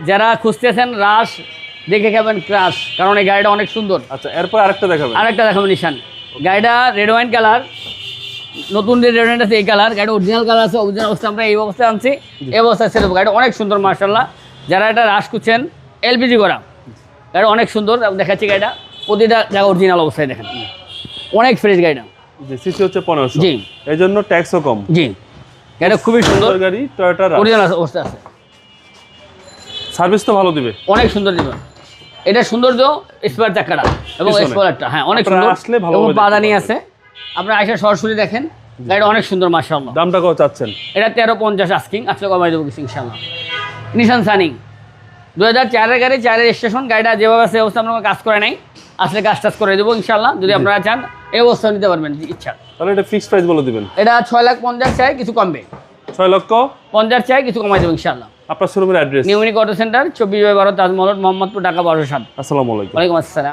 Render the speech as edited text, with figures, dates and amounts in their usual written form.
যারা খুঁজতেছেন রাশ দেখে খাবেন ক্রাশ, কারণ এই গাড়িটা অনেক সুন্দর। আচ্ছা, এরপর আরেকটা দেখাবেন। আরেকটা দেখাবেন নিশান, গাড়িটা রেড ওয়াইন কালার, নতুন যে রেড ওয়াইন আছে এই কালার, গাড়িটা অরিজিনাল কালার আছে, অরিজিনাল অবস্থায় আমরা এই অবস্থায় আনছি, এই অবস্থায় সেরকম গাড়িটা অনেক সুন্দর মার্শাল্লাহ। যারা এটা রাশ খুঁজছেন এলপিজি করা, গাড়িটা অনেক সুন্দর, দেখাচ্ছি গাড়িটা প্রতিটা জায়গা অরিজিনাল অবস্থায় দেখেন, অনেক ফ্রেশ গাড়িটা। জি, সিসি হচ্ছে 1500। জি, এই জন্য ট্যাক্সও কম। জি, গাড়িটা খুবই সুন্দর গাড়ি, টয়োটা রাশ, অরিজিনাল অবস্থা আছে। সার্ভিস তো ভালো দিবে, অনেক সুন্দর দিবেন। এটা সৌন্দর্য স্পেয়ার চাকাটা এবং পিছনে। স্পয়লারটা, হ্যাঁ অনেক আপনারা সুন্দর, আসলে ভালো এবং ভাবে পাদানি দেখতে আছে। আপনারা এসে সরাসরি দেখেন, গাড়িটা অনেক সুন্দর মাশাআল্লাহ। দামটা কত চাচ্ছেন? এটা 1350 আস্কিং, আসলে কমাই দেবো কিছু ইনশাআল্লাহ। নিশান সানি 2004-এর গাড়ি, 4-এর স্টেশন, গাড়িটা যেভাবে আছে অবস্থা আমরা কাজ করে নাই, আসলে কাজ টাজ করে দেবো ইনশাআল্লাহ। যদি আপনারা চান এই অবস্থা নিতে পারবেন ইচ্ছা। তাহলে এটা ফিক্সড প্রাইস বলে দিবেন। এটা 6,50,000 চাই, কিছু কমবে। 6,50,000 চাই, কিছু কমাই দেবো ইনশাআল্লাহ। আপনার শোরুমের অ্যাড্রেস? নিউমিনিক অটো সেন্টার, 24/12 তাজমহল, মোহাম্মদপুর, ঢাকা 1207। আসসালামু আলাইকুম। ওয়ালাইকুম আসসালাম।